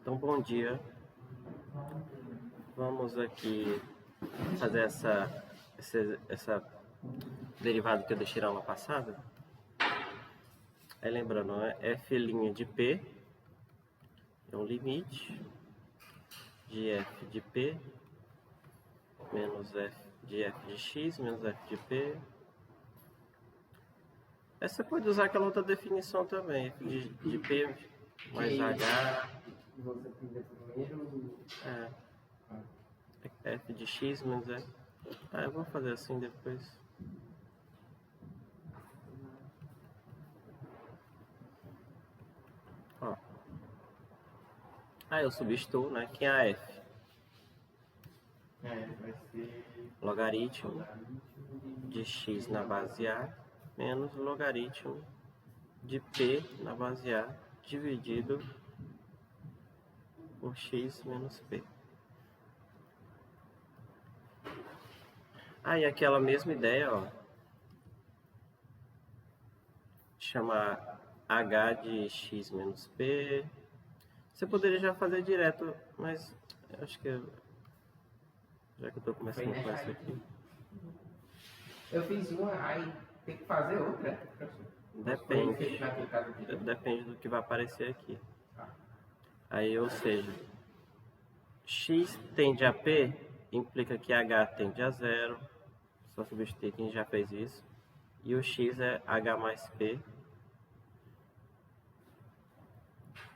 Então, bom dia. Vamos aqui fazer essa derivada que eu deixei na aula passada. Aí lembrando, f' de P é um limite de f de P menos f de x menos f de P. Essa você pode usar aquela outra definição também, f de P mais h. Você primeiro. F de x menos f. Eu vou fazer assim depois. Ó. Eu substituo, né? Que é a f. Vai ser Logaritmo de x na base a menos logaritmo de p na base a dividido por x menos p. E aquela mesma ideia, ó, chamar h de x menos p. Você poderia já fazer direto, mas eu acho que já que eu tô começando com essa aqui. Eu fiz uma, aí tem que fazer outra. Depende. Depende do que vai aparecer aqui. Aí, ou seja, x tende a p implica que h tende a zero. Só substituir quem já fez isso. E o x é h mais p.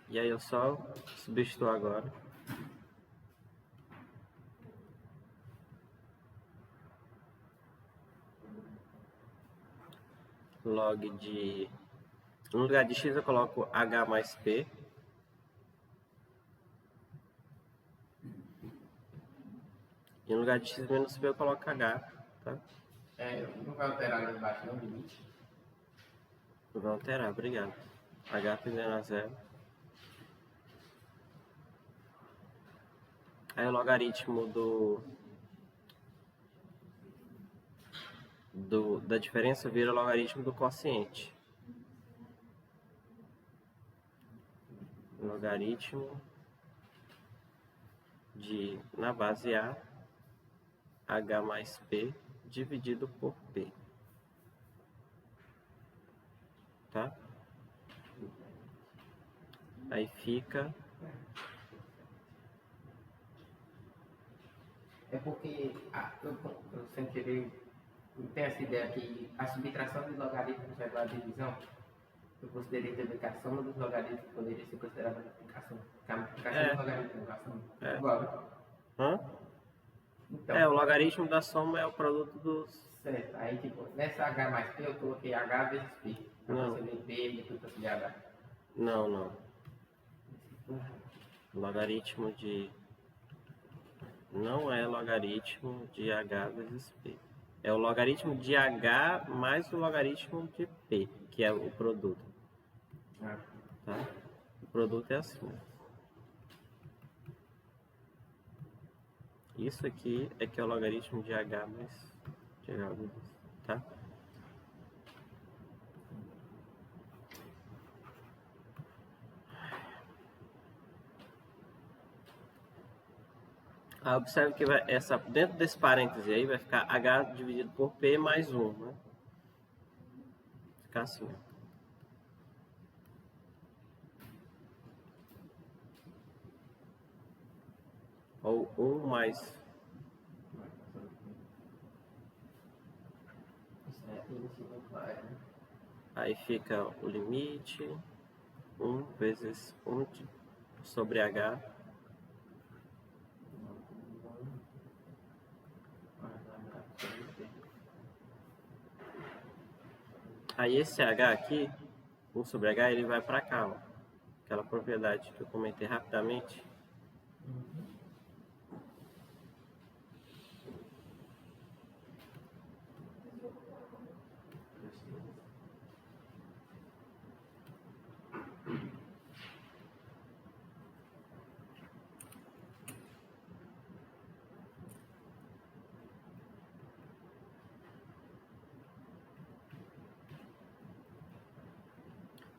E aí eu só substituo agora. Log de... No lugar de x eu coloco h mais p. E no lugar de x menos p eu coloco h, tá? Não vai alterar ali embaixo não, limite? Não vai alterar, obrigado. H tendendo a zero. Aí o logaritmo da diferença vira logaritmo do quociente. Logaritmo de, na base a, h mais p dividido por p. Tá? Aí fica... É porque eu sem querer tenho essa ideia que a subtração dos logaritmos é igual à divisão. Eu considerei também que a soma dos logaritmos poderia ser considerada multiplicação. Porque a multiplicação dos logaritmos é igual. Então, o logaritmo da soma é o produto dos... Certo. Aí, tipo, nessa h mais p eu coloquei h vezes p. Não. Você vê p multiplicação de h. Não. Logaritmo de... Não é logaritmo de h vezes p. É o logaritmo de h mais o logaritmo de p, que é o produto. Tá? O produto é assim. Isso aqui é que é o logaritmo de h mais de h vezes, tá? Observe que dentro desse parêntese aí vai ficar h dividido por p mais 1, né? Ficar assim. Ou 1 mais... Aí fica o limite 1 vezes 1 sobre h. Aí esse h aqui, 1 sobre h, ele vai para cá, ó. Aquela propriedade que eu comentei rapidamente.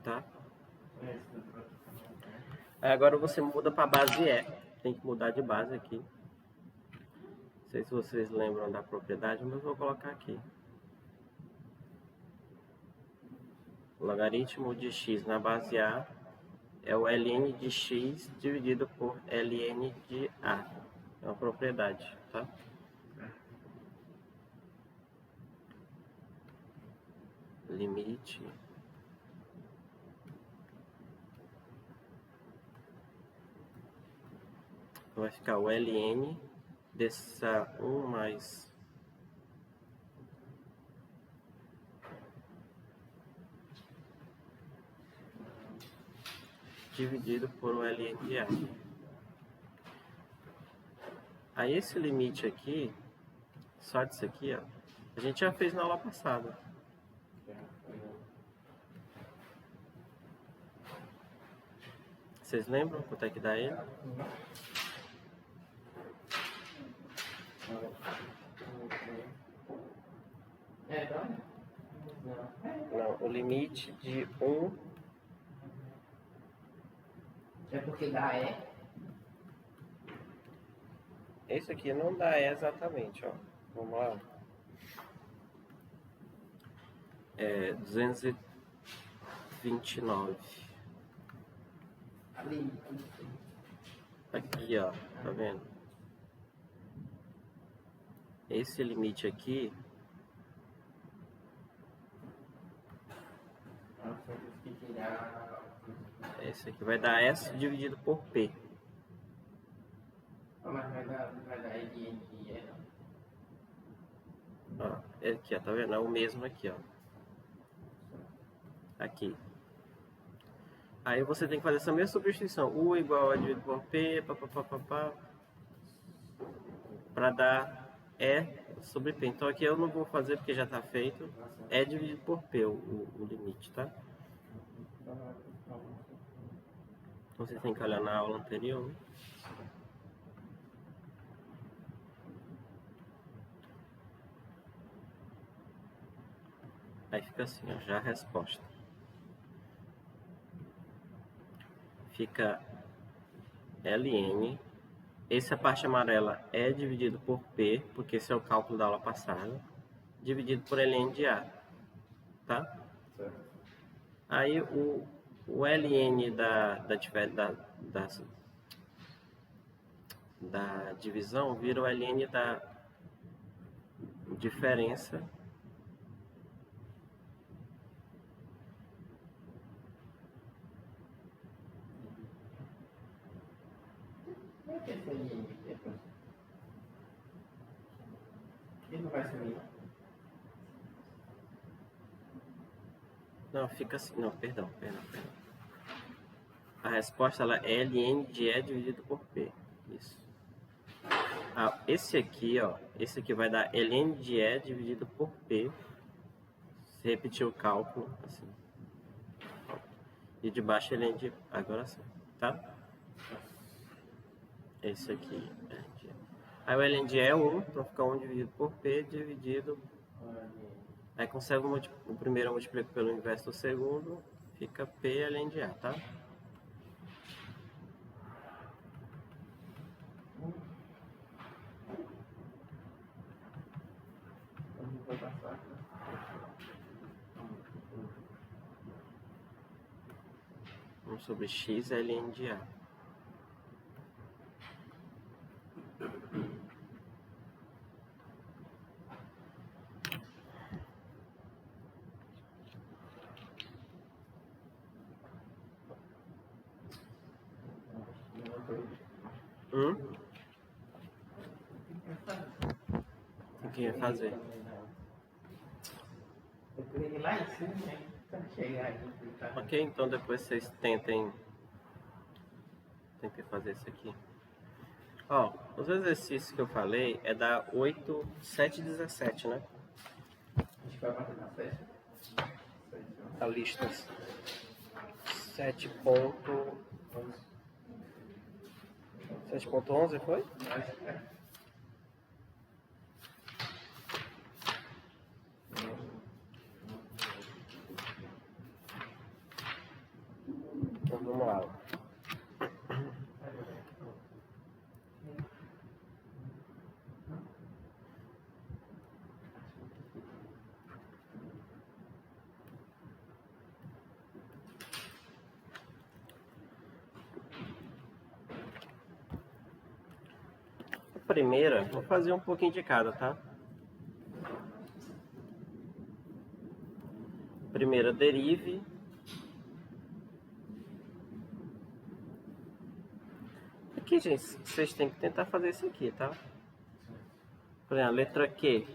Tá? Aí agora você muda para base E. Tem que mudar de base aqui. Não sei se vocês lembram da propriedade, mas eu vou colocar aqui. O logaritmo de x na base A é o ln de x dividido por ln de A. É uma propriedade, tá? Limite. Vai ficar o ln dessa 1 mais dividido por o ln de A. Aí esse limite aqui, só disso aqui, ó, a gente já fez na aula passada. Vocês lembram quanto é que dá ele? Não, o limite de 1... É porque dá Esse aqui não dá exatamente, ó. Vamos lá. É 229. Aqui, ó. Tá vendo? Esse limite aqui... Esse aqui vai dar S dividido por P. Mas vai dar ln de E, não? Ó, aqui, ó, tá vendo? É o mesmo aqui, ó. Aqui. Aí você tem que fazer essa mesma substituição. U igual a dividido por P, para dar E sobre P. Então aqui eu não vou fazer porque já está feito. E dividido por P o limite, tá? Você tem que olhar na aula anterior. Aí fica assim, ó, já a resposta. Fica ln. Essa parte amarela é dividido por P, porque esse é o cálculo da aula passada. Dividido por ln de A. Tá? Certo. Aí o ln da divisão vira o ln da diferença Como é que é esse ln depois? Ele não vai sumir. Não, fica assim. Não, perdão. A resposta ela é ln de E dividido por P. Isso. Ah, esse aqui, ó. Esse aqui vai dar ln de E dividido por P. Se repetir o cálculo, assim. E de baixo ln de... Agora sim, tá? Esse aqui é ln de E. Aí o ln de E é 1, então fica 1 dividido por P dividido... Aí conserva o primeiro, eu multiplico pelo inverso do segundo, fica P ln de A, tá? Um sobre x ln de A. O que ia fazer? Eu queria ir lá em cima, né? Pra chegar aí. Ok, então depois vocês tentem fazer isso aqui. Ó, os exercícios que eu falei é da 8, 7 e 17, né? A gente vai bater na festa. A lista 7.11 foi? Então vamos lá. primeira, vou fazer um pouquinho de cada, tá? Primeira, derive. Aqui, gente, vocês têm que tentar fazer isso aqui, tá? Por exemplo, a letra Q.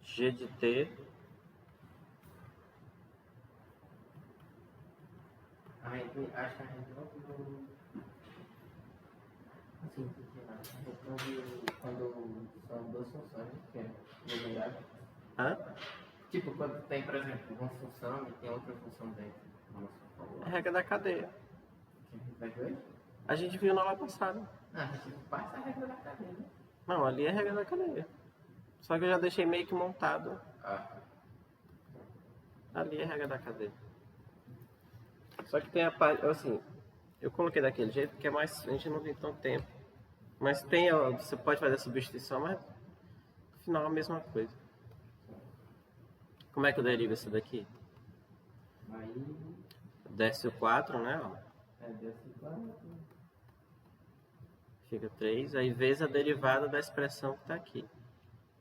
G de T. Acho que a gente não viu. Assim, porque a gente não viu quando são duas funções, que é numerável. Hã? Tipo, quando tem, por exemplo, uma função e tem outra função dentro. Vamos É a regra da cadeia. que a gente vai ver? A gente viu na aula passada. Ah, a gente passa a regra da cadeia, né? Não, ali é a regra da cadeia. Só que eu já deixei meio que montado. Ali é a regra da cadeia. Só que tem a parte, assim, eu coloquei daquele jeito porque é mais, a gente não tem tanto tempo. Mas tem, você pode fazer a substituição, mas no final é a mesma coisa. Como é que eu derivo isso daqui? Aí, Desce o 4, né? Ó. desce 4. Fica 3, aí vezes a derivada da expressão que está aqui.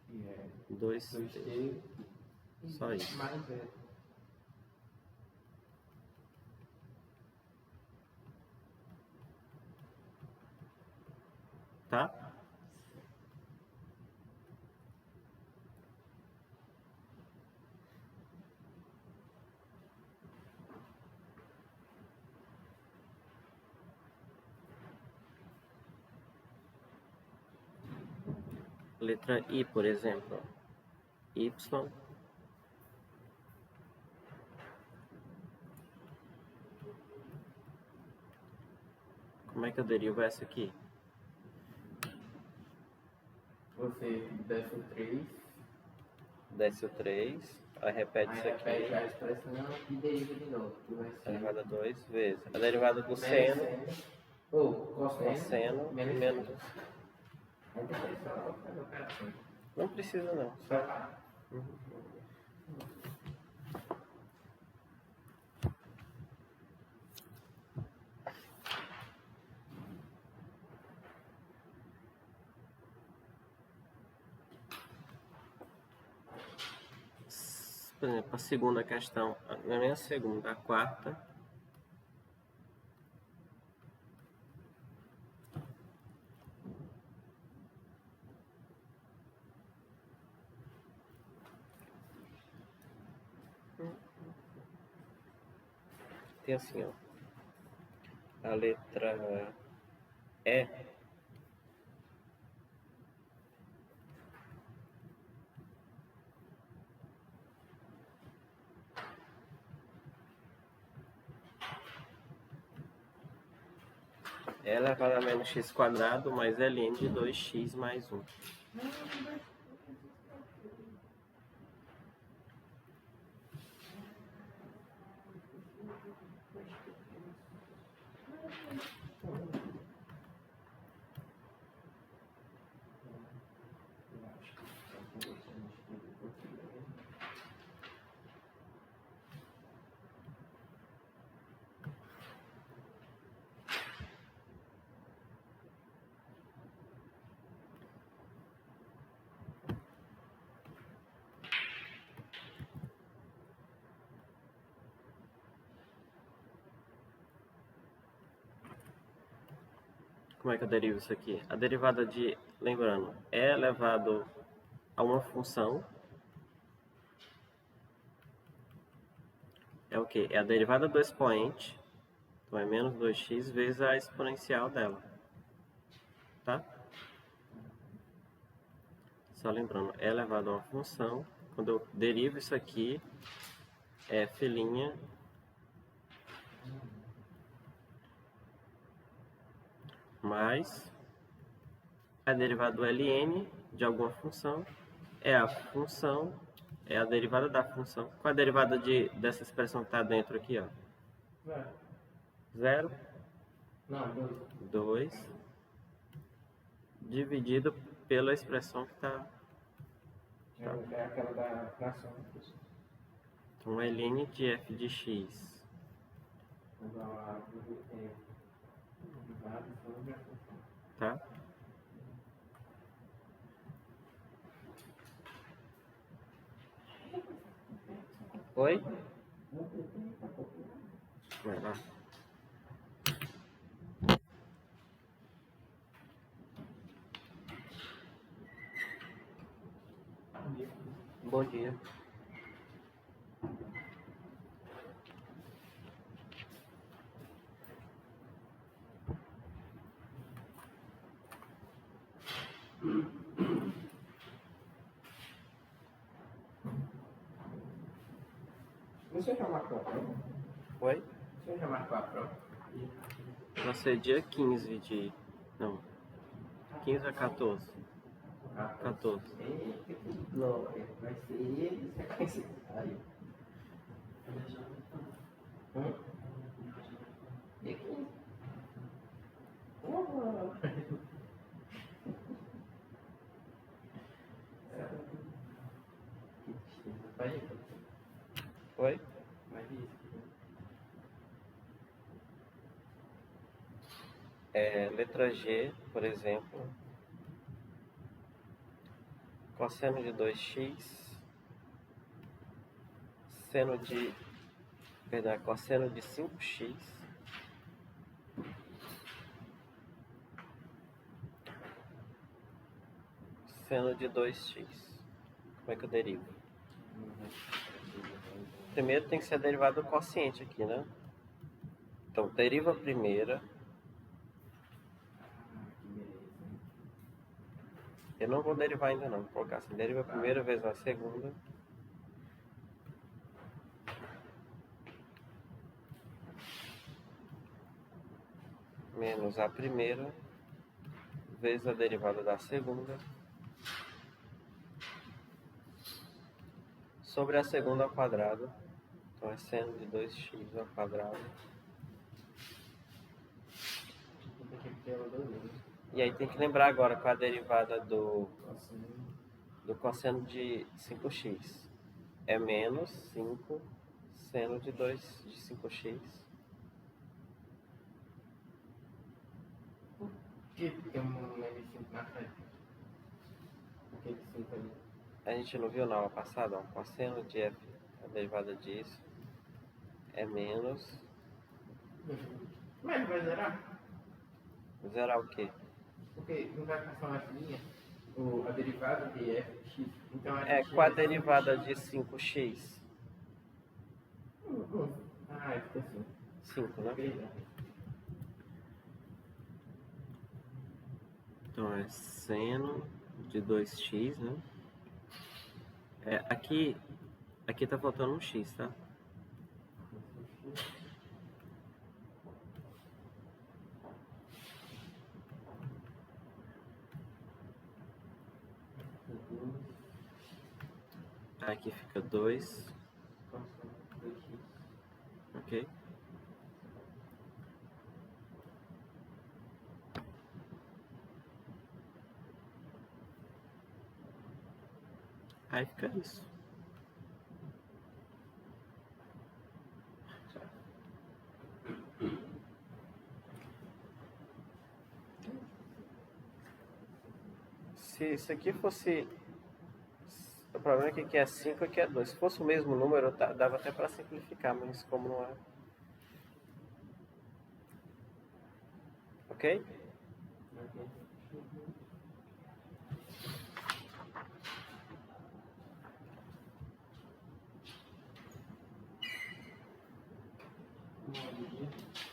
Que é 2t. 2t. Só isso. Mais Tá? Letra I, por exemplo. Y. Como é que eu derivo essa aqui? Você desce o 3. Desce o 3, aí repete isso aqui. Repete a expressão e deriva de novo. Que vai ser Derivada 2 vezes. A derivada do seno, ou cosseno, cosseno, menos. Aí depois só fazer operações. Não precisa não. Só Por exemplo, a segunda questão, não é nem a segunda, a quarta. Tem assim, ó. A letra E. É elevado a menos x quadrado mais ln de 2x mais 1. Como é que eu derivo isso aqui? A derivada de, lembrando, é elevado a uma função. É o quê? É a derivada do expoente, então é menos 2x vezes a exponencial dela. Tá? Só lembrando, é elevado a uma função. Quando eu derivo isso aqui, f' mais a derivada do ln de alguma função é a função, é a derivada da função. Qual é a derivada dessa expressão que está dentro aqui, ó? 0. Não, 2 dividido pela expressão que está. É aquela da fração. Então, ln de f de x. tá? Oi? Vai lá. Bom dia. Você já marcou a prova? Oi? Você já marcou a prova? Vai ser dia 15 de... Não. 15 a 14. 14. Eita, que glória. Vai ser ele, você vai ser aí. E aqui? Oh. Que tristeza. Vai aí. Oi? Vai isso. Letra G, por exemplo. Cosseno de 2x. Cosseno de 5x. Seno de 2x. Como é que eu derivo? Primeiro tem que ser a derivada do quociente aqui, né? Então, deriva a primeira. Eu não vou derivar ainda não, vou colocar assim, deriva a primeira vezes a segunda. Menos a primeira vezes a derivada da segunda. Sobre a segunda ao quadrado. Então é seno de 2x ao quadrado. E aí tem que lembrar agora qual é a derivada do cosseno de 5x. É menos 5 seno de 5x. Que tem um L5 na frente. Aquele 5 ali. A gente não viu na aula passada? Ó, cosseno de f, a derivada disso é menos... Mas vai zerar? Zerar o quê? Porque não vai passar mais linha a derivada de fx. Então a É, gente qual a derivada de 5x? Ah, fica assim. 5, né? Então é seno de 2x, né? Aqui tá faltando um x, tá? Aqui fica 2. Ok? Aí fica isso. Se isso aqui fosse... O problema é que aqui é 5 e aqui é 2. Se fosse o mesmo número, dava até para simplificar, mas como não é... Ok?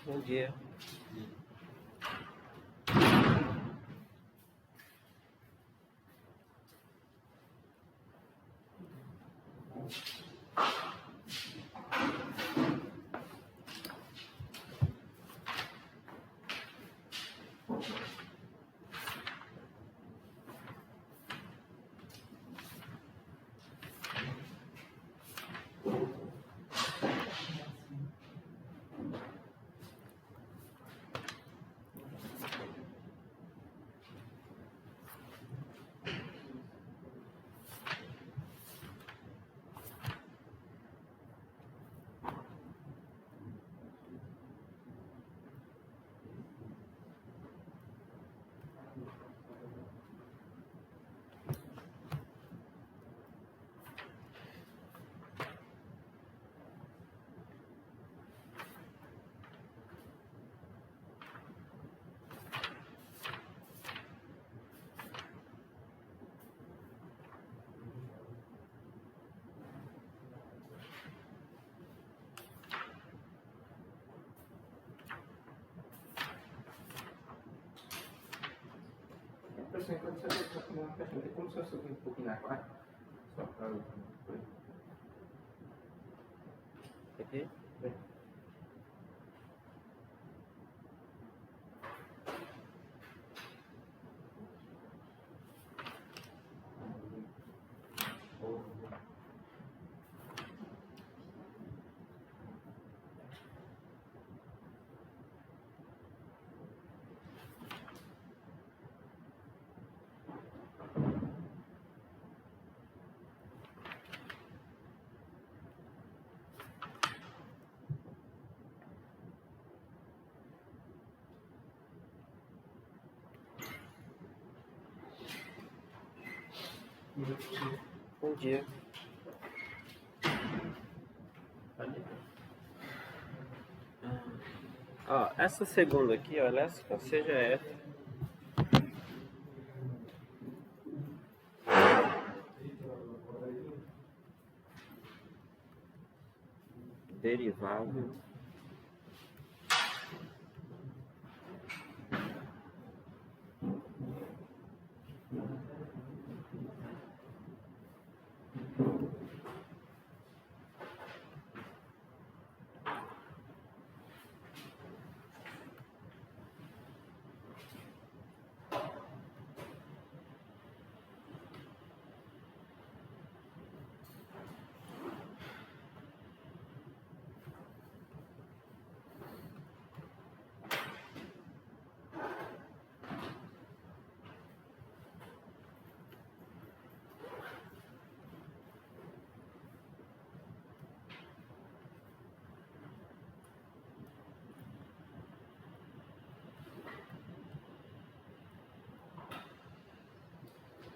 Bom dia. assim, quando você está fazendo uma questão, tem como se eu subir um pouquinho na quarta? Só para... Aqui? Bom dia. Ó, essa segunda aqui, ó, ela é seja F. Derivável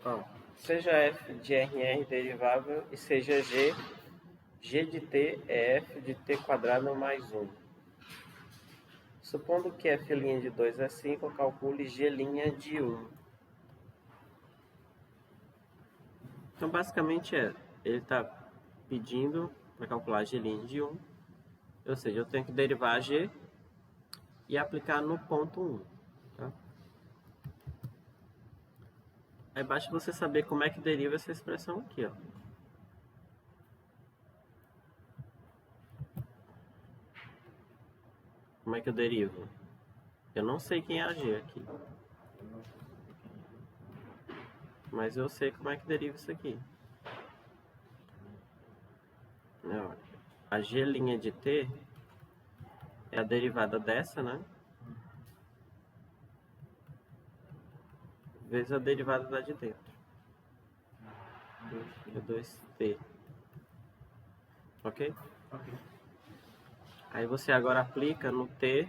ó, seja F de RR derivável e seja G de T é F de T quadrado mais 1. Supondo que F' de 2 é 5, calcule G' de 1. Então, basicamente, ele está pedindo para calcular G' de 1. Ou seja, eu tenho que derivar G e aplicar no ponto 1. Tá? Aí basta você saber como é que deriva essa expressão aqui, ó. Como é que eu derivo? Eu não sei quem é a G aqui. Mas eu sei como é que deriva isso aqui. Ó, a G' de T é a derivada dessa, né? Vezes a derivada da de dentro. É 2T. Ok? Ok. Aí você agora aplica no T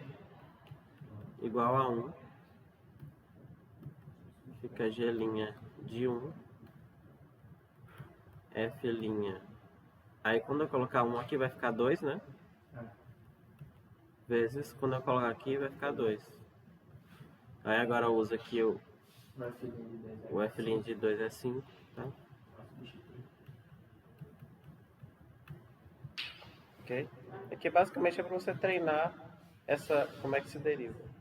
igual a 1. Fica G' de 1. F'. Aí quando eu colocar 1 aqui vai ficar 2, né? Vezes, quando eu colocar aqui vai ficar 2. Aí agora eu uso aqui o F' de 2 é 5, tá? Ok? Aqui basicamente é para você treinar como é que se deriva.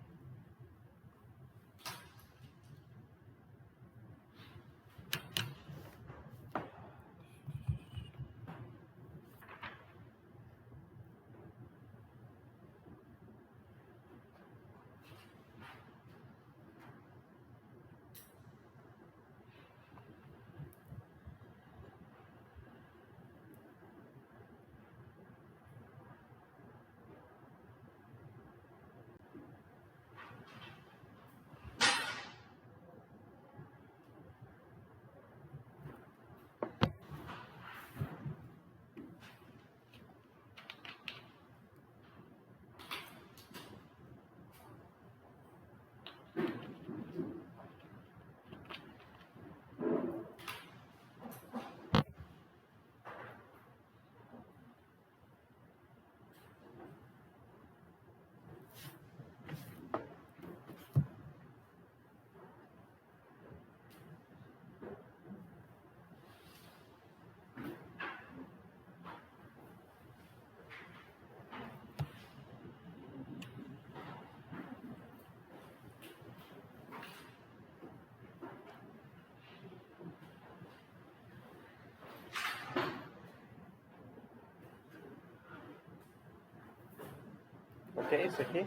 que é isso aqui?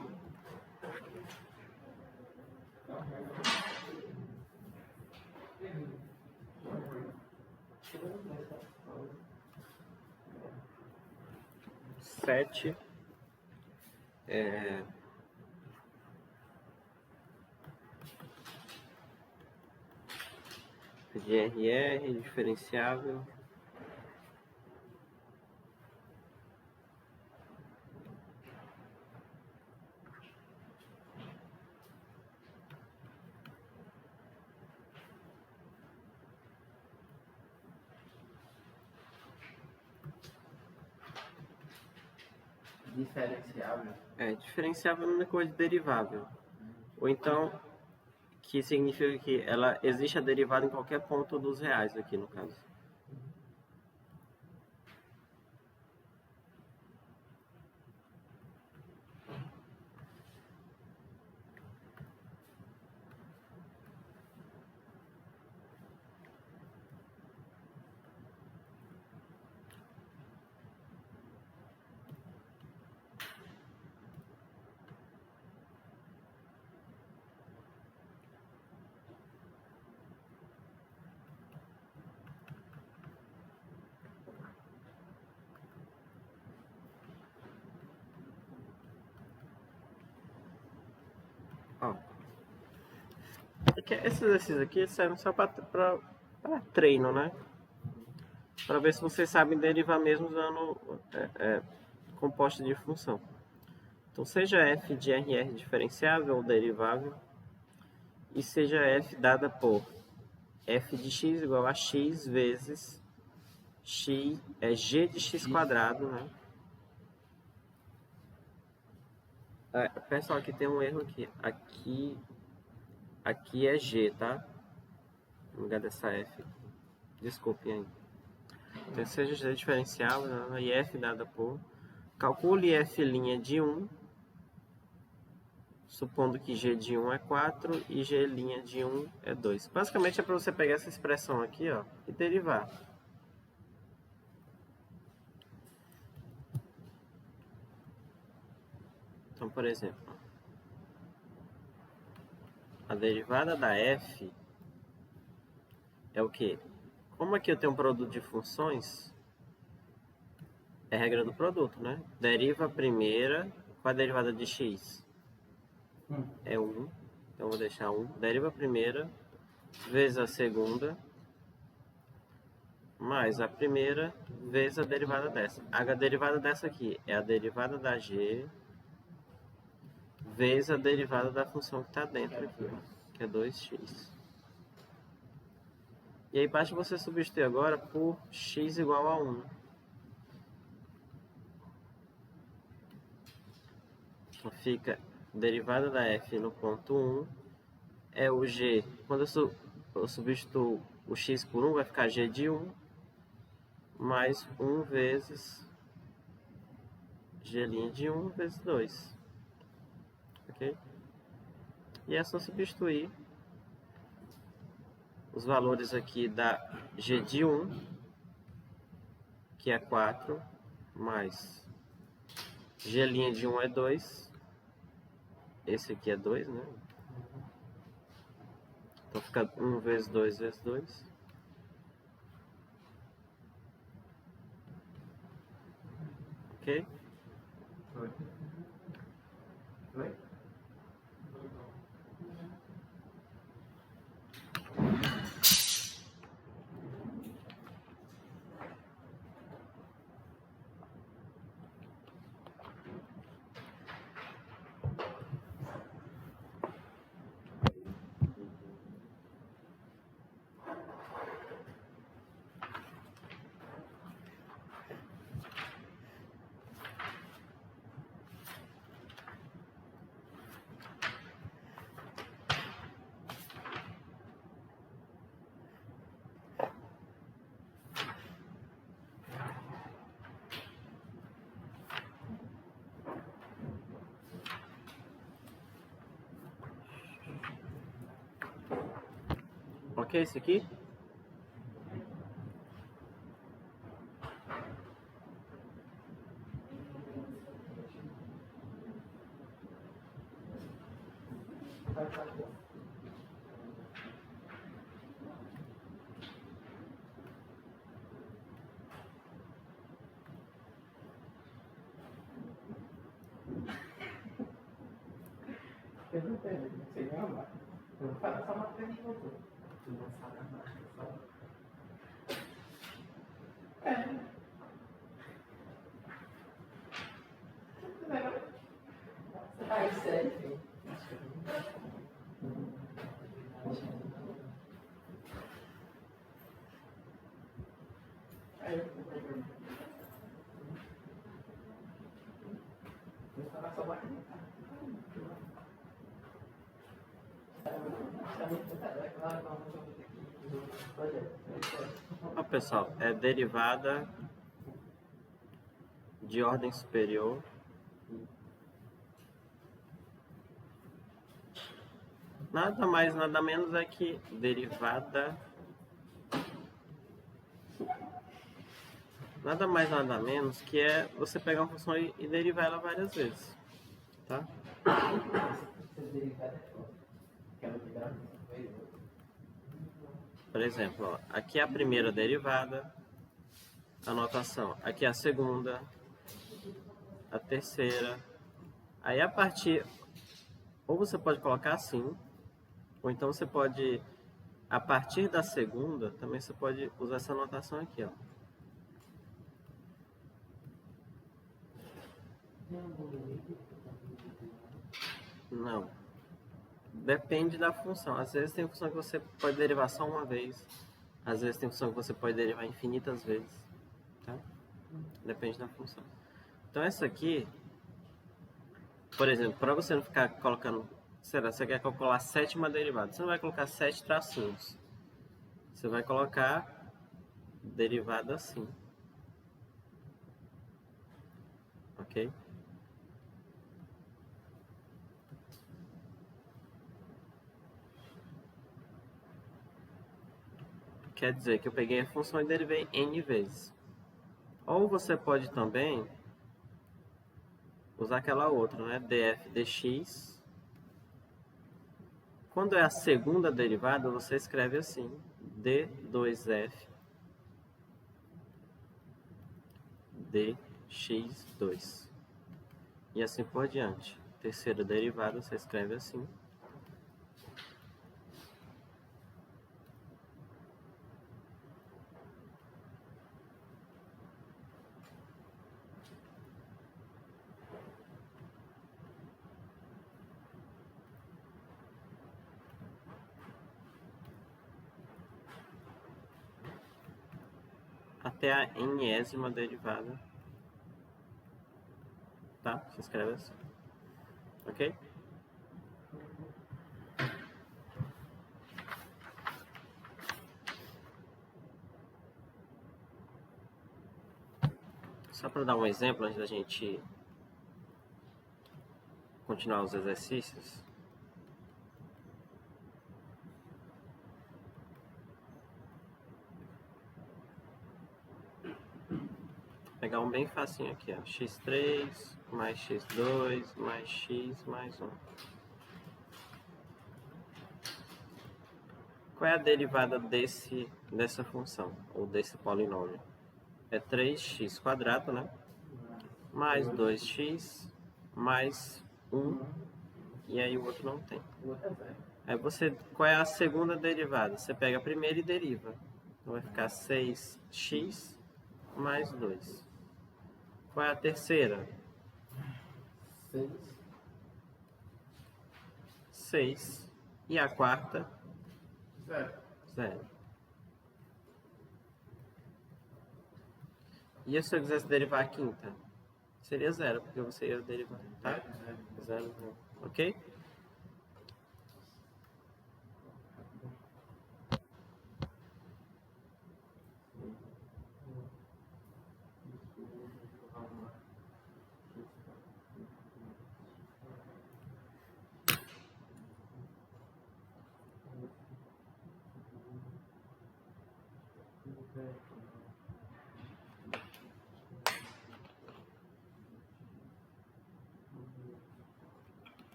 Sete de RR, diferenciável. Diferenciável. Diferenciável é a mesma coisa de derivável. Ou então, que significa que ela existe a derivada em qualquer ponto dos reais aqui no caso. Ó. Esses exercícios aqui servem só para treino, né? Para ver se vocês sabem derivar mesmo usando composta de função. Então, seja f de RR diferenciável ou derivável, e seja f dada por f de x igual a x vezes x g de x quadrado, né? Pessoal, aqui tem um erro aqui. Aqui é g, tá? No lugar dessa f. Desculpem aí. Então, seja g diferenciável, né? E f dada por... Calcule f' de 1, supondo que g de 1 é 4 e g' de 1 é 2. Basicamente é para você pegar essa expressão aqui, ó, e derivar. Então, por exemplo, a derivada da f é o quê? Como aqui eu tenho um produto de funções, é regra do produto, né? Deriva a primeira, qual a derivada de x? É 1, então vou deixar 1. Deriva a primeira vezes a segunda, mais a primeira vezes a derivada dessa. A derivada dessa aqui é a derivada da g vezes a derivada da função que está dentro aqui, ó, que é 2x. E aí basta você substituir agora por x igual a 1. Então fica derivada da f no ponto 1 é o g. Quando eu substituo o x por 1, vai ficar g de 1 mais 1 vezes g' de 1 vezes 2. Ok? E é só substituir os valores aqui da g de 1, que é 4, mais g' de 1 é 2. Esse aqui é 2, né? Então fica 1 vezes 2 vezes 2. Ok? Oi? Ok, esse aqui? Eu não entendo, não sei nem a marca. Eu vou falar só uma coisa de voltou. Eu vou falar a marca só. É. Você tá aí sério, filho? Aí eu vou falar só uma coisa. Ó, pessoal, é derivada de ordem superior nada mais, nada menos é que derivada nada mais, nada menos que é você pegar uma função e derivar ela várias vezes, tá? Por exemplo, ó, aqui é a primeira derivada, a notação, aqui é a segunda, a terceira, aí a partir, ou você pode colocar assim, ou então você pode, a partir da segunda, também você pode usar essa notação aqui, ó. Não. Depende da função. Às vezes tem função que você pode derivar só uma vez. Às vezes tem função que você pode derivar infinitas vezes. Tá? Depende da função. Então essa aqui, por exemplo, para você não ficar colocando... Será? Você quer calcular a sétima derivada. Você não vai colocar 7 tracinhos. Você vai colocar derivada assim. Ok? Quer dizer que eu peguei a função e derivei n vezes. Ou você pode também usar aquela outra, né? df dx. Quando é a segunda derivada, você escreve assim, d2f dx2. E assim por diante. Terceira derivada, você escreve assim. Até a enésima derivada. Tá? Você escreve assim. Ok? Só para dar um exemplo antes da gente continuar os exercícios. Vou pegar um bem facinho aqui, ó. x3 mais x2 mais x mais 1. Qual é a derivada dessa função, ou desse polinômio? É 3x², né? Mais 2x, mais 1, e aí o outro não tem. Aí qual é a segunda derivada? Você pega a primeira e deriva. Então vai ficar 6x mais 2. Qual é a terceira? 6. E a quarta? 0. E se eu quisesse derivar a quinta? Seria 0, porque você ia derivar, tá? 0, ok?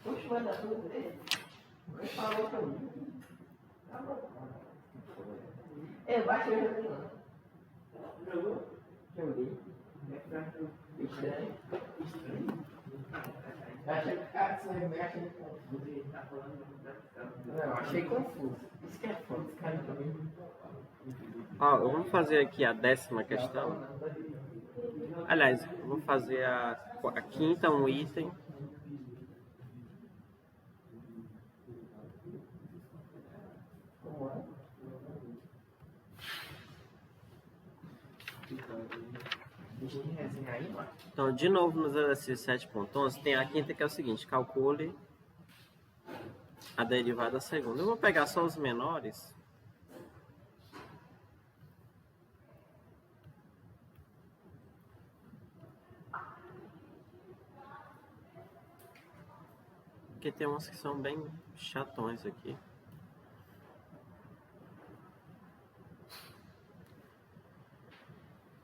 Poxa, vai dar tudo dele. Ele falou pra mim. Tá bom. Baixa o jogo. Jogou? Joguei. Estranho. Não, achei confuso. Isso que é foda, esse cara também. Ó, vamos fazer aqui a 10ª questão. Aliás, eu vou fazer a quinta, um item. Então, de novo, nos exercícios 7.11, tem a quinta que é o seguinte: calcule a derivada segunda. Eu vou pegar só os menores. Porque tem uns que são bem chatões aqui.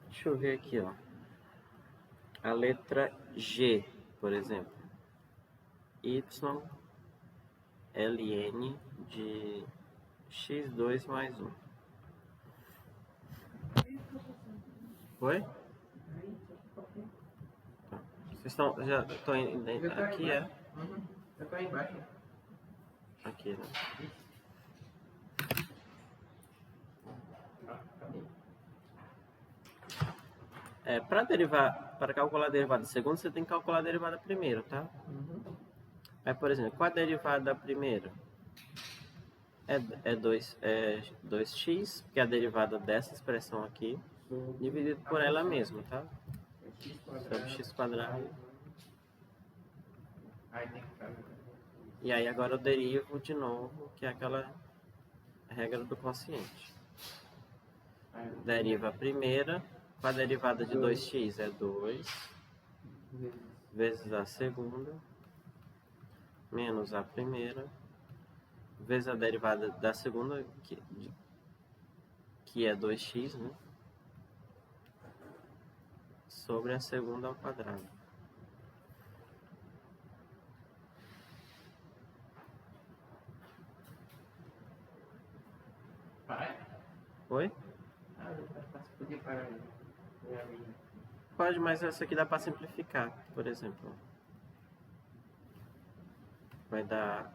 Deixa eu ver aqui, ó. A letra G, por exemplo. Y, ln de x2 mais 1. Oi? Tá. Vocês estão, já estão aqui, é? Eu tô aí embaixo. Aqui, né? Para calcular a derivada segunda, você tem que calcular a derivada primeira, tá? Aí, por exemplo, qual a derivada primeira? É 2x, que é a derivada dessa expressão aqui, dividido por ela mesma, tá? Sobre x quadrado. E aí agora eu derivo de novo, que é aquela regra do quociente. Deriva a primeira, com a derivada de 2x é 2, vezes a segunda, menos a primeira, vezes a derivada da segunda, que é 2x, né? Sobre a segunda ao quadrado. Oi? Podia parar aí. Pode, mas essa aqui dá para simplificar, por exemplo. Vai dar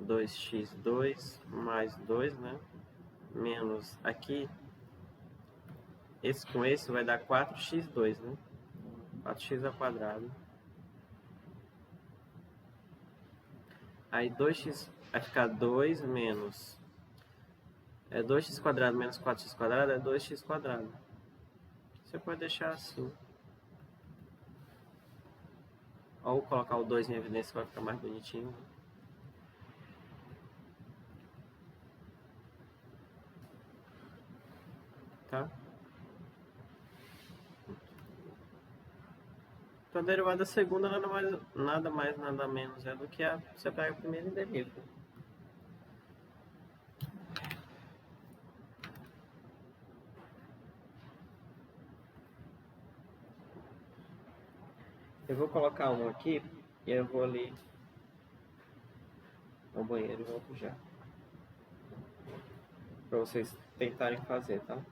2x2 mais 2, né? Menos aqui. Esse com esse vai dar 4x2, né? 4x ao quadrado. Aí 2x vai ficar 2 menos... 2x quadrado menos 4x quadrado é 2x quadrado. Você pode deixar assim. Ou colocar o 2 em evidência, vai ficar mais bonitinho. Tá? Então a derivada segunda nada mais, nada menos é do que você pega a primeira e deriva. Eu vou colocar um aqui e eu vou ali no banheiro e volto já. Para vocês tentarem fazer, tá? Vou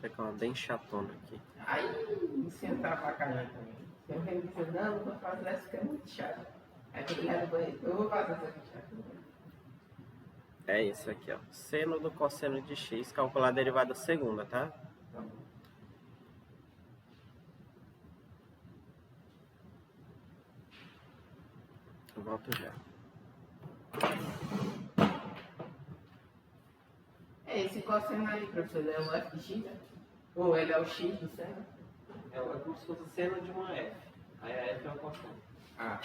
pegar uma bem chatona aqui. Aí, sentar pra caramba também. Se eu revisar, não vou fazer essa que é muito chato. Aí tem que ir no banheiro. Eu vou fazer essa aqui chata. É isso aqui, ó. Seno do cosseno de x, calcular a derivada segunda, tá? Tá bom. Eu volto já. Esse cosseno aí, professor, é o f de x, né? Ou ele é o x do seno? É como se fosse o seno de uma f. Aí a f é o cosseno. Ah.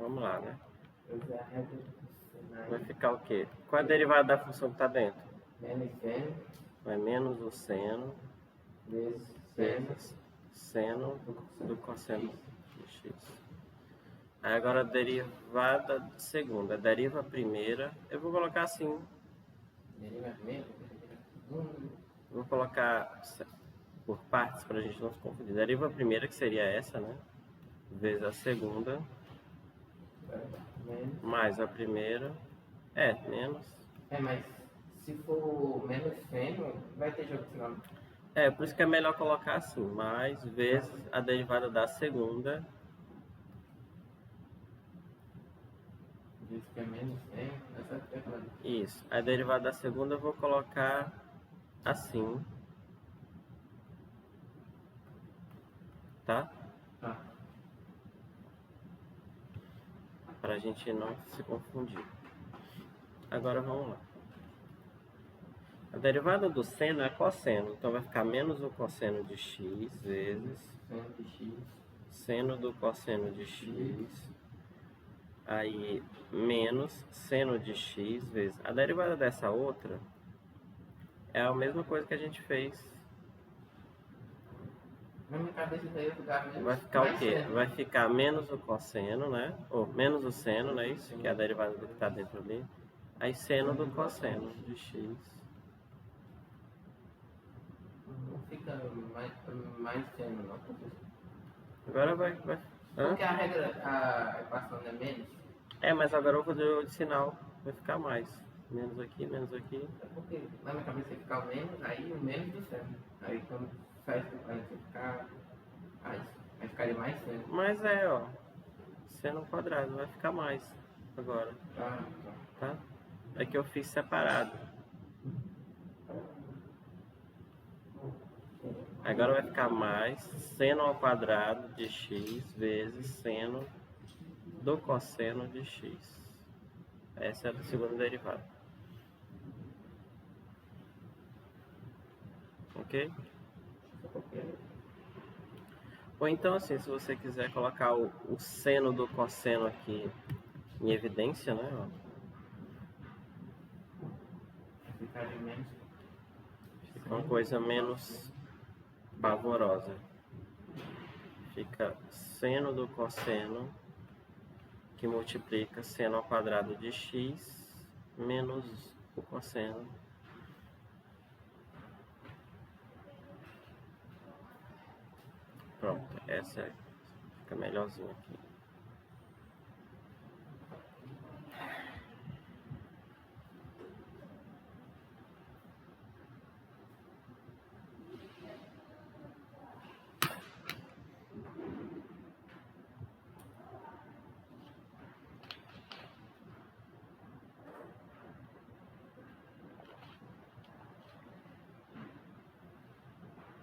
Vamos lá, né? Usar a regra do Senai. Vai ficar o quê? Qual é a derivada da função que está dentro? Menos seno Vai menos o seno vezes vezes seno do cosseno de x. Aí agora a derivada segunda. Deriva a primeira. Eu vou colocar assim. deriva primeiro, deriva segundo. Vou colocar por partes para a gente não se confundir. Deriva a primeira, que seria essa, né? Vezes a segunda. Menos. Mais a primeira. Menos. Mas se for menos seno, vai ter jogo de sinal. Por isso que é melhor colocar assim. Mais vezes a derivada da segunda. Diz que é menos seno. Essa é aquela. Isso. A derivada da segunda eu vou colocar assim. Tá? Tá. Para a gente não se confundir. Agora vamos lá. A derivada do seno é cosseno. Então vai ficar menos o cosseno de x vezes Seno de x. seno do cosseno de x. Aí menos seno de x vezes. A derivada dessa outra é a mesma coisa que a gente fez. Na minha cabeça daí eu lugar menos. Vai ficar o quê? Seno. Vai ficar menos o cosseno, né? Ou menos o seno, não é isso? Que é a derivada do que está dentro ali. Aí seno do cosseno de x. Não fica mais seno, não. Agora vai. Porque a regra, a equação não é menos. Mas agora eu vou fazer o de sinal. Vai ficar mais. Menos aqui, menos aqui. É porque na minha cabeça ia ficar o menos, aí o menos do seno. Aí quando faz a gente ficar. Aí ficaria mais seno. Mas ó. Seno ao quadrado. Vai ficar mais agora. Tá? É que eu fiz separado. Agora vai ficar mais seno ao quadrado de x vezes seno do cosseno de x. Essa é a segunda derivada. Ok? Ou então assim, se você quiser colocar o seno do cosseno aqui em evidência, né? Ó. Ficaria menos. Fica uma coisa menos pavorosa. Fica seno do cosseno que multiplica seno ao quadrado de x menos o cosseno. Pronto, essa fica melhorzinha aqui.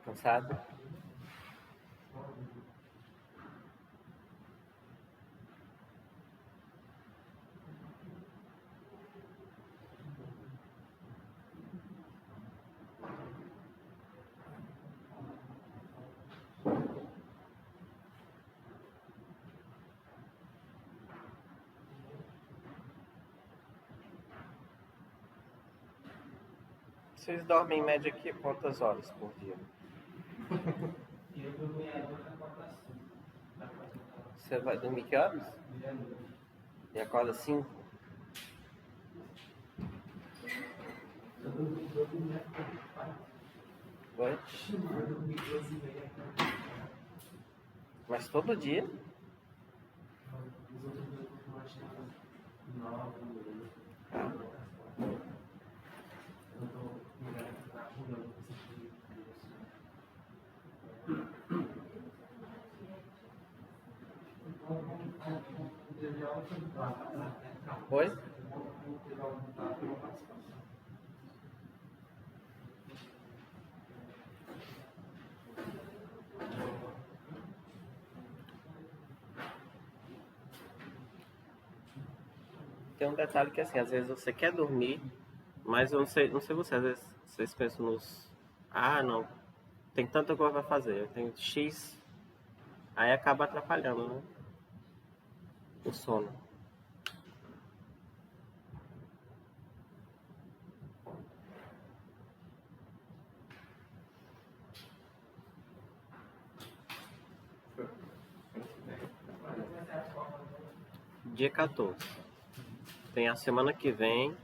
Cansado? Vocês dormem em média aqui quantas horas por dia? Eu dormi a outra cotação. Você vai dormir que horas? E acorda 5? Eu dormi 12h30. Oi? Eu dormi 12h30. Mas todo dia? Os outros dias eu vou achar 9h. Eu tô ligado pra arrumando Oi? Tem um detalhe que assim, às vezes você quer dormir, mas eu não sei você, às vezes vocês pensam nos... não, tem tanta coisa pra fazer, eu tenho X, aí acaba atrapalhando, né? o sono. Dia 14. Tem a semana que vem.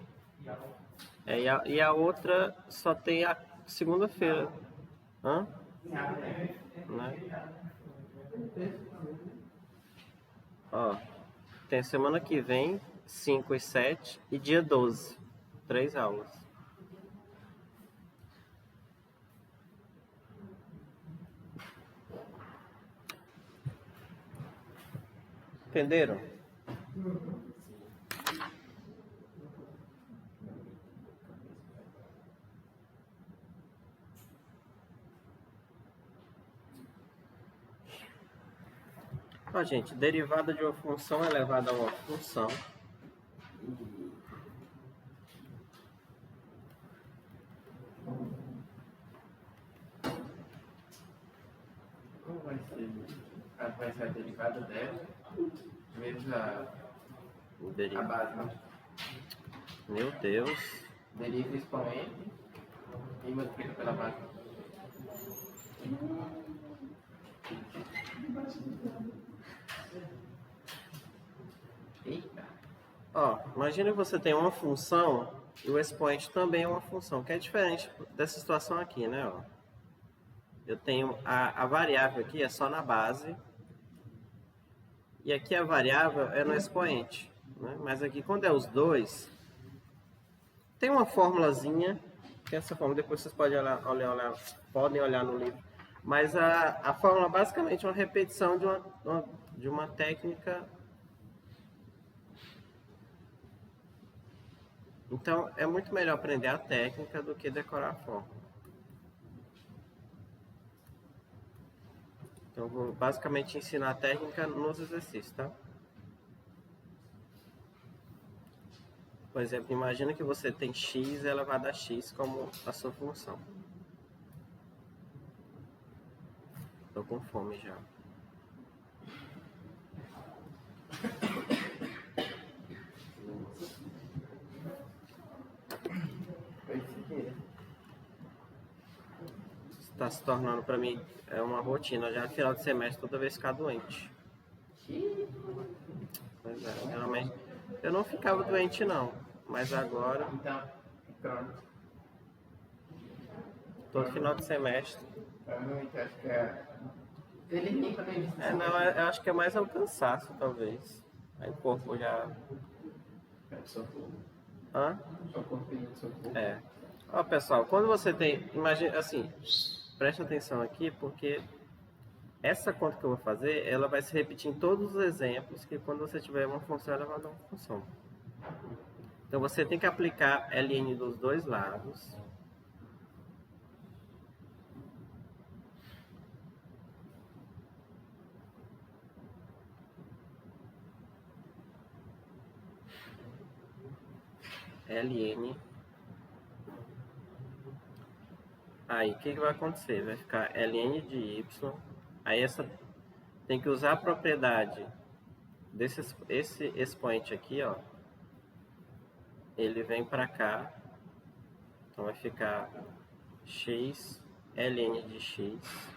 E a outra só tem a segunda-feira. Hã? Né? Ó, tem semana que vem, 5 e 7, e dia 12. 3 aulas. Entenderam? Ó, gente, derivada de uma função elevada a uma função. Como vai ser a derivada dela? Vezes a base, né? Meu Deus. Deriva o expoente e multiplica pela base. Eita. Ó, imagina que você tem uma função e o expoente também é uma função, que é diferente dessa situação aqui, né? Ó. Eu tenho a variável aqui é só na base e aqui a variável é no expoente, né? Mas aqui quando é os dois, tem uma formulazinha, que essa fórmula depois vocês podem olhar no livro, mas a fórmula basicamente é uma repetição de uma técnica. Então, é muito melhor aprender a técnica do que decorar a fórmula. Então, eu vou basicamente ensinar a técnica nos exercícios, tá? Por exemplo, imagina que você tem x elevado a x como a sua função. Tô com fome já. Está se tornando para mim uma rotina. Já no final de semestre, toda vez ficar doente. Pois é, realmente. Eu não ficava doente, não. Mas agora, Então, pronto. todo final de semestre. Provavelmente acho que é. Ele nem quando ele Não, eu acho que é mais o cansaço, talvez. Aí o corpo já. Hã? Só confio no seu corpo. É. Ó, pessoal, quando você tem. Imagina, assim, preste atenção aqui, porque essa conta que eu vou fazer, ela vai se repetir em todos os exemplos que quando você tiver uma função elevada a uma função. Então você tem que aplicar ln dos dois lados. ln. Aí, o que vai acontecer? Vai ficar ln de y. Aí essa tem que usar a propriedade esse expoente aqui, ó. Ele vem para cá. Então vai ficar x ln de x.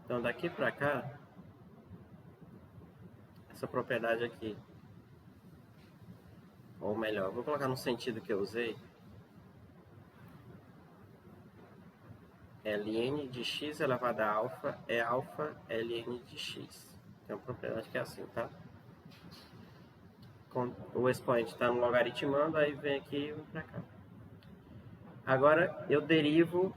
Então daqui para cá, essa propriedade aqui, ou melhor, vou colocar no sentido que eu usei. Ln de x elevado a alfa é alfa ln de x. Tem uma propriedade que é assim, tá? O expoente está no logaritmando, aí vem aqui e vem para cá. Agora eu derivo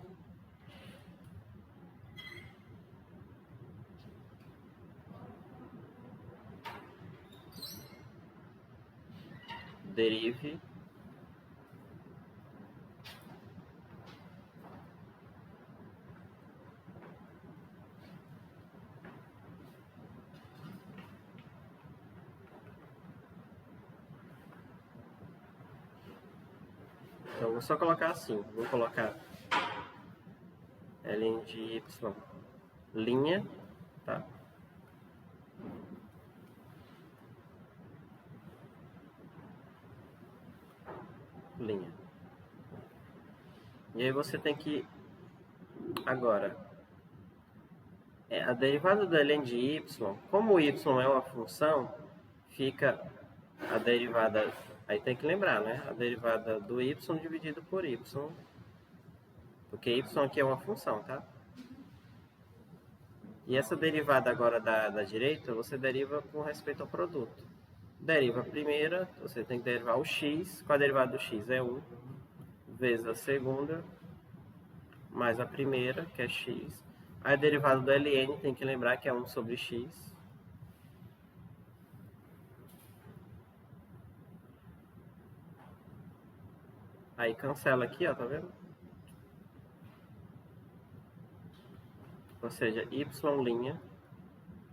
então vou só colocar assim, vou colocar ln de y linha, tá? linha. E aí você tem que, agora, a derivada do ln de y, como o y é uma função, fica a derivada, aí tem que lembrar, né? A derivada do y dividido por y, porque y aqui é uma função, tá? E essa derivada agora da direita, você deriva com respeito ao produto. Deriva a primeira, você tem que derivar o x, com a derivada do x é 1, vezes a segunda, mais a primeira, que é x. Aí a derivada do ln tem que lembrar que é 1 sobre x. Aí cancela aqui, ó, tá vendo? Ou seja, y'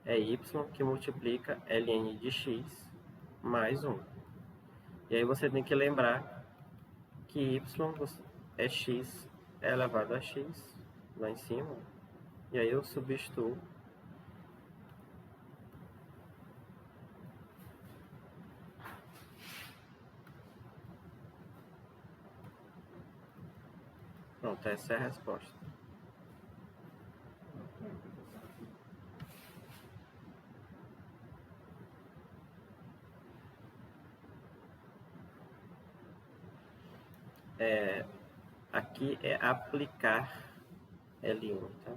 é y que multiplica ln de x mais 1. E aí você tem que lembrar que y é x elevado a x, lá em cima. E aí eu substituo. Pronto, essa é a resposta. Aqui é aplicar L1, tá?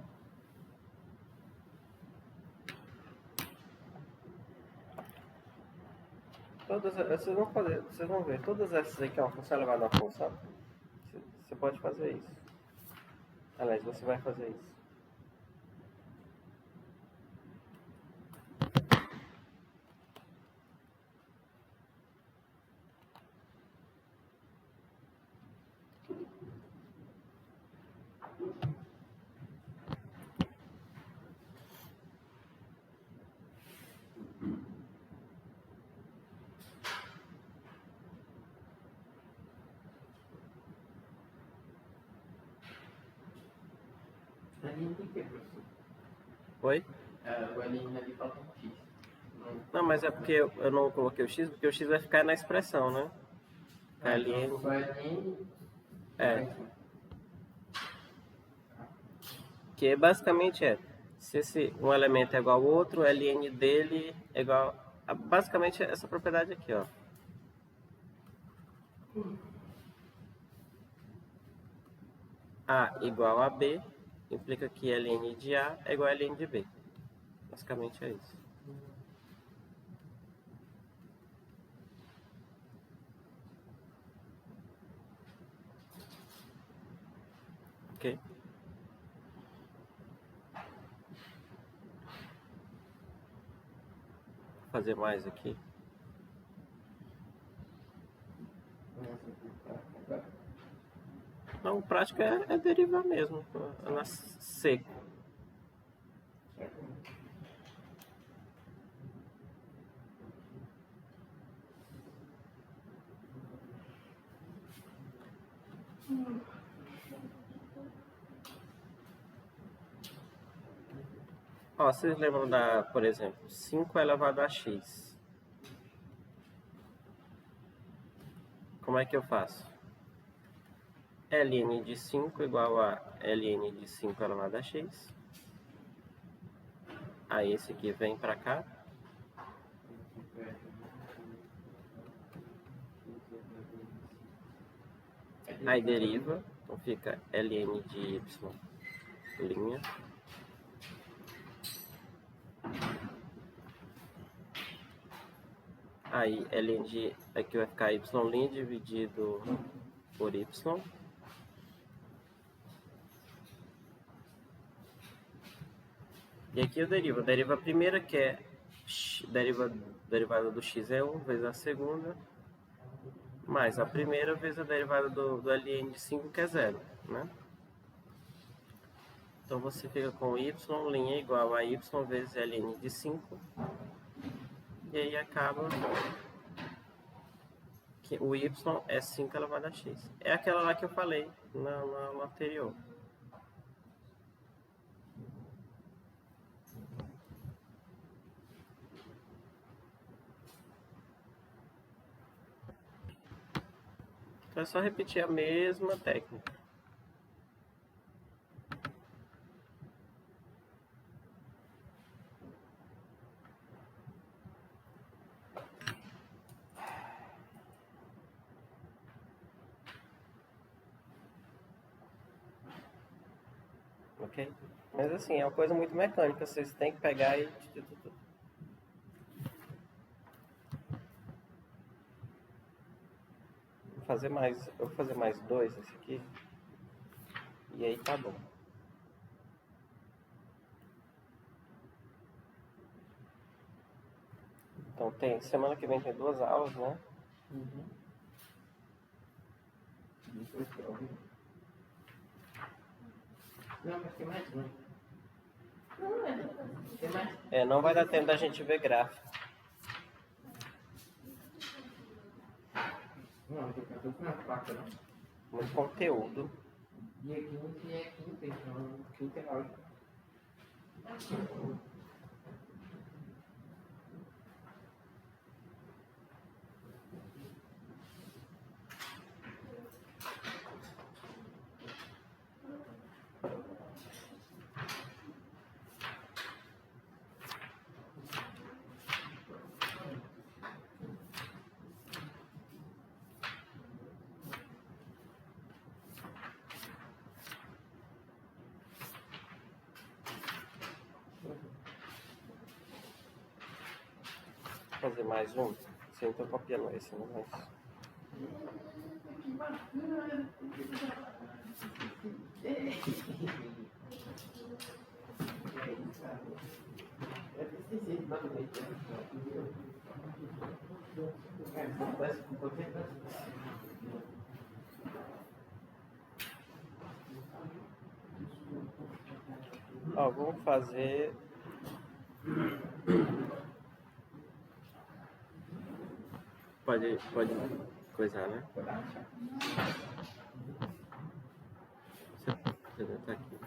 Vocês vão ver, todas essas aqui é uma função elevada a uma função. Você pode fazer isso. Aliás, você vai fazer isso. Ali tem que, professor. Oi? O ln ali falta um x. Não, mas é porque eu não coloquei o x, porque o x vai ficar na expressão, né? Ln. Só ln. É. Que basicamente se um elemento é igual ao outro, ln dele é igual a, basicamente essa propriedade aqui, ó. A igual a B implica que ln de A é igual a ln de B. Basicamente é isso. Ok? Vou fazer mais aqui. Não, o prático é derivar mesmo, na seco. Ó, vocês lembram por exemplo, 5 elevado a x. Como é que eu faço? Ln de 5 igual a ln de 5 elevado a x. Aí esse aqui vem para cá. Aí deriva, então fica ln de y linha. Aí ln de, aqui vai ficar y' dividido por y. E aqui eu derivo. Deriva a primeira, que é derivada do x é 1 vezes a segunda, mais a primeira vezes a derivada do ln de 5, que é 0, né? Então você fica com y' igual a y vezes ln de 5. E aí acaba que o y é 5 elevado a x. É aquela lá que eu falei no anterior. Então Então é só repetir a mesma técnica. Ok? Mas assim, é uma coisa muito mecânica, vocês têm que pegar e... Eu vou fazer mais 2 esse aqui. E aí tá bom. Então semana que vem tem 2 aulas, né? Não, mas tem mais um. Tem mais. Não vai dar tempo da gente ver gráfico. Não, tem 14 na quarta, não. Muito conteúdo. Dia 15 é quinta, então quinta é lógico. Vou fazer mais um. Sim, eu tô copiando esse, né? Mas... Ó, vamos fazer... Pode coisar, né? Você tá aqui.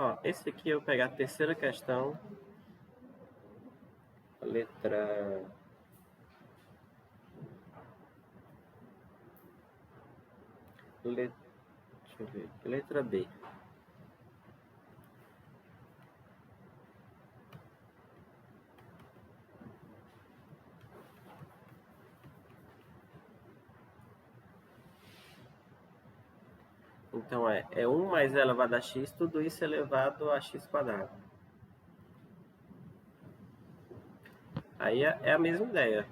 Ó, esse aqui eu vou pegar a terceira questão, letra... Deixa eu ver, letra B. Então é 1 mais elevado a x, tudo isso elevado a x quadrado. Aí é a mesma ideia.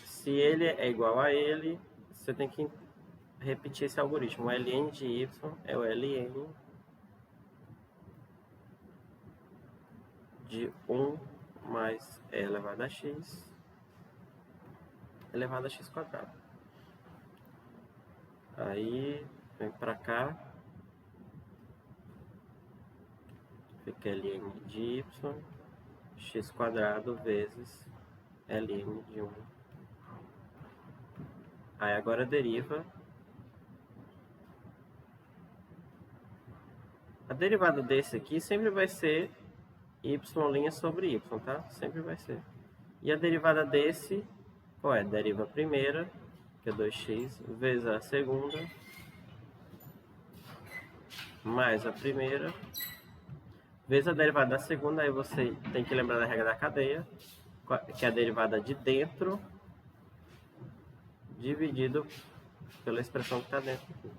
Se ele é igual a ele, você tem que repetir esse algoritmo. O ln de y é o ln de 1 mais e elevado a x elevado a x quadrado. Aí vem para cá, fica ln de y, x quadrado vezes ln de 1. Aí agora deriva. A derivada desse aqui sempre vai ser y' sobre y, tá? Sempre vai ser. E a derivada desse, qual é? Deriva a primeira, que é 2x, vezes a segunda, mais a primeira, vezes a derivada da segunda. Aí você tem que lembrar da regra da cadeia, que é a derivada de dentro dividido pela expressão que está dentro aqui.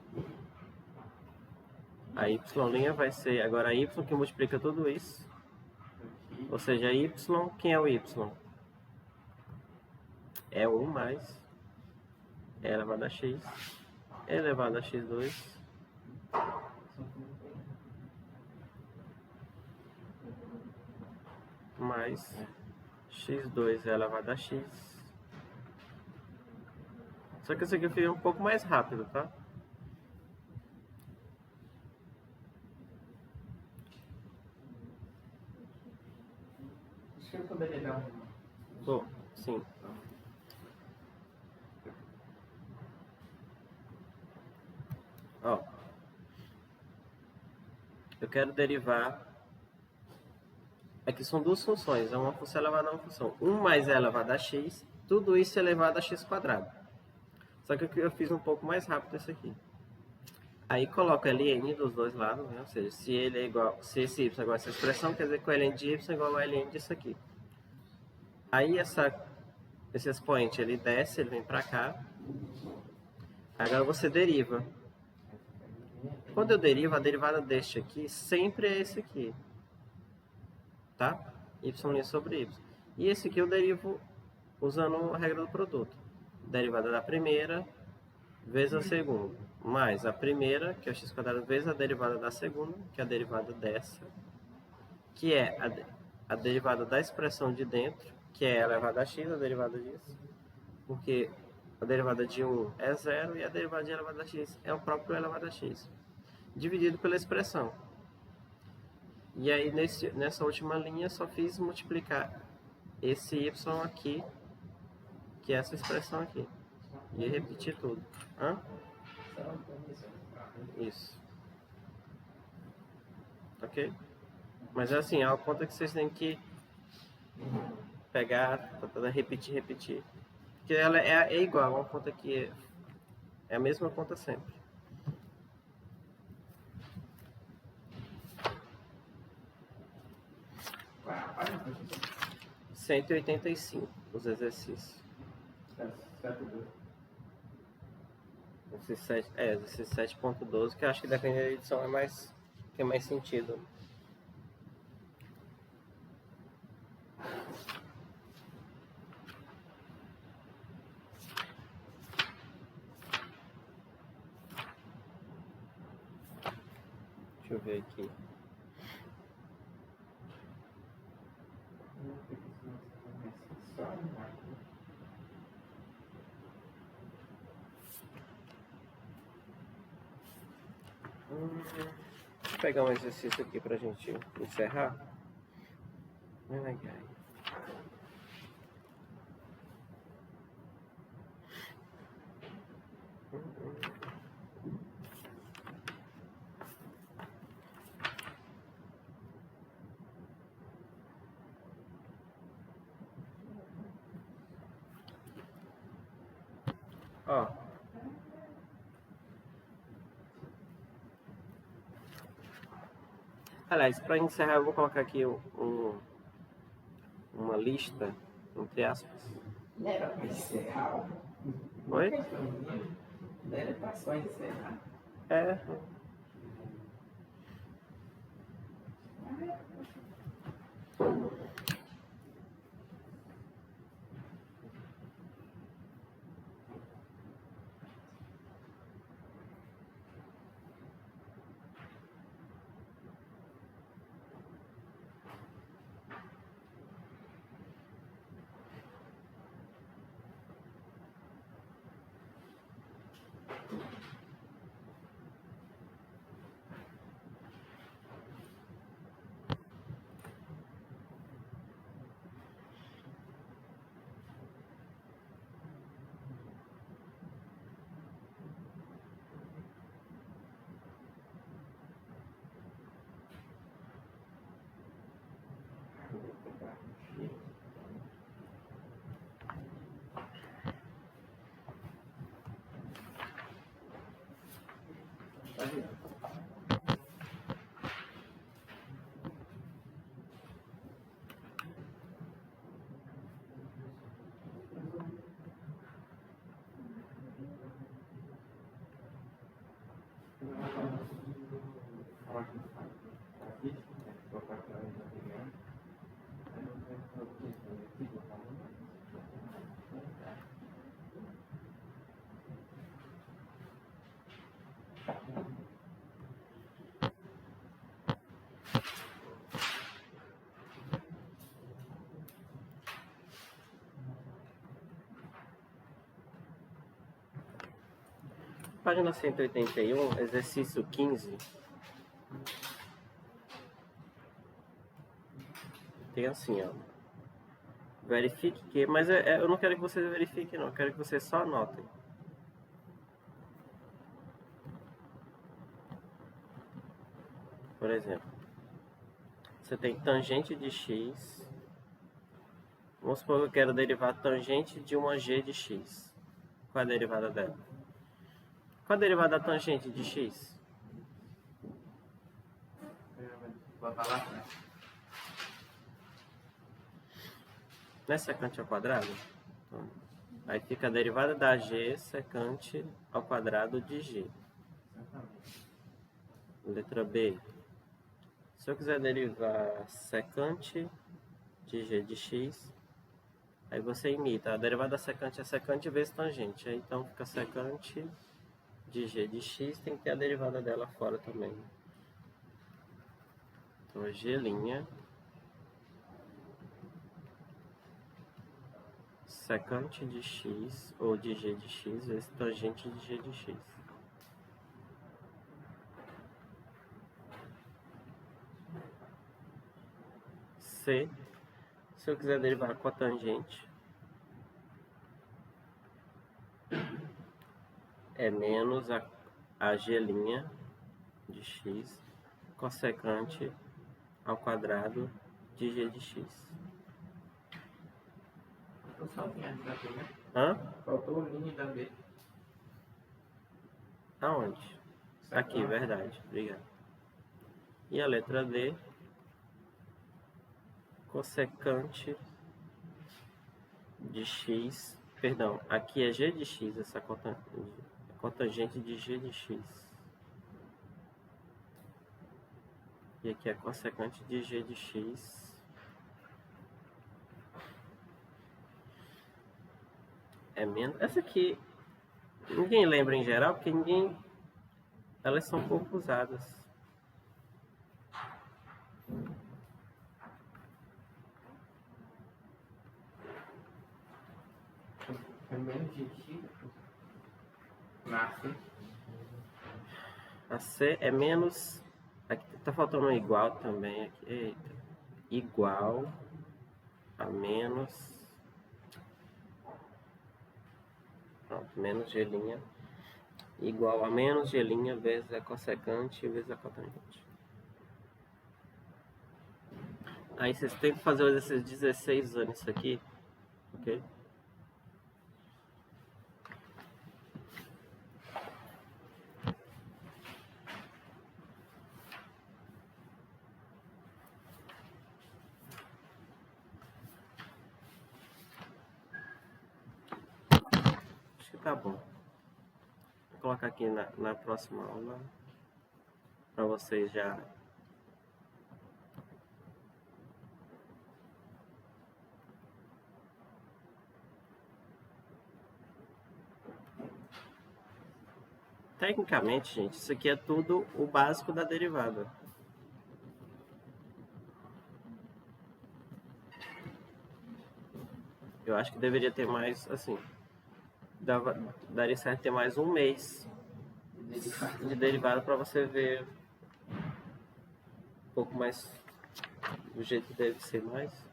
A y' vai ser agora a y que multiplica tudo isso. Ou seja, y, quem é o y? É 1 mais e elevado a x elevado a x2 mais x2 elevado a x. Só que isso aqui eu fiz um pouco mais rápido, tá? Acho que eu poderia dar um. Bom, sim. Ó, eu quero derivar. Aqui são duas funções, é uma função elevada a uma função. 1 mais e elevado a x, tudo isso elevado a x quadrado. Só que eu fiz um pouco mais rápido esse aqui. Aí coloco ln dos dois lados, né? Ou seja, se ele é igual, se esse y é igual a essa expressão, quer dizer que o ln de y é igual ao ln disso aqui. Aí esse expoente ele desce, ele vem para cá. Agora você deriva. Quando eu derivo, a derivada deste aqui sempre é esse aqui. Tá? Y' sobre y. E esse aqui eu derivo usando a regra do produto. Derivada da primeira vezes a segunda. Mais a primeira, que é o x², vezes a derivada da segunda, que é a derivada dessa. Que é a derivada da expressão de dentro, que é elevada a x, a derivada disso. Porque a derivada de 1 é 0 e a derivada de elevada a x é o próprio elevado a x. Dividido pela expressão. E aí, nessa última linha, só fiz multiplicar esse y aqui, que é essa expressão aqui. E repetir tudo. Hã? Isso. Ok? Mas assim, é uma conta que vocês têm que pegar, repetir. Porque ela é igual, uma conta que é a mesma conta sempre. Página? 185, os exercícios. Exercício 7.12, que eu acho que dependendo da edição tem mais sentido. Deixa eu ver aqui. Vou pegar um exercício aqui pra gente encerrar. Ó. Aliás, para encerrar, eu vou colocar aqui uma lista, entre aspas. Não era para encerrar. Oi? Não era para só encerrar. É. página 181, exercício 15. Tem assim, ó. Verifique que... Mas eu não quero que vocês verifiquem, não. Eu quero que vocês só anotem. Por exemplo, você tem tangente de x. Vamos supor que eu quero derivar tangente de uma g de x. Qual é a derivada dela? Qual a derivada da tangente de x? Vou falar. Não é secante ao quadrado? Então, aí fica a derivada da g secante ao quadrado de g. Letra B. Se eu quiser derivar secante de g de x, aí você imita. A derivada da secante é secante vezes tangente. Aí, então fica secante de g de x, tem que ter a derivada dela fora também. Então, g' secante de x, ou de g de x, vezes tangente de g de x. C, se eu quiser derivar com a tangente, é menos a g' de x cossecante ao quadrado de g de x. Faltou só o linha da B, né? Hã? Faltou o linha da B. Aonde? Aqui, verdade. Obrigado. E a letra D, cossecante de x, perdão, aqui é g de x, essa cotangente de g de x. E aqui é cossecante de g de x. É menos. Essa aqui, ninguém lembra em geral, porque elas são pouco usadas. É menos de x. Nasce. A C é menos. Aqui tá faltando um igual também. Aqui. Eita. Igual a menos. Pronto, menos g'. Igual a menos g' vezes a cossecante vezes a cotangente. Aí vocês têm que fazer o exercício 16 usando isso aqui. Ok? Acho que tá bom. Vou colocar aqui na próxima aula para vocês já. Tecnicamente, gente, isso aqui é tudo o básico da derivada. Eu acho que deveria ter mais, assim, daria certo ter mais um mês de derivada para você ver um pouco mais do jeito que deve ser mais.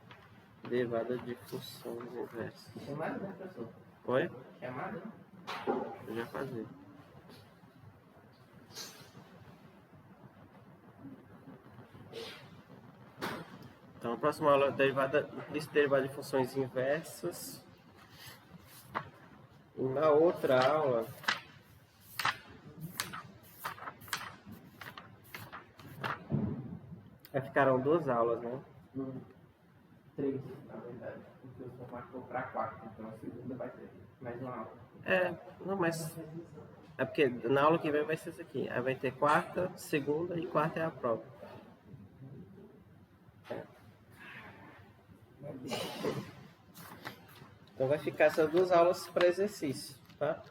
Derivada de funções inversas. Chamada, né, professor? Oi? Chamada? Eu já fazia. Então, a próxima aula é derivada de funções inversas. E na outra aula, ficaram 2 aulas, né? 3, na verdade. Porque o senhor marcou para 4, então a segunda vai ter mais uma aula. Não, mas é porque na aula que vem vai ser isso aqui. Aí vai ter quarta, segunda e quarta é a prova. Então vai ficar essas 2 aulas para exercício, tá?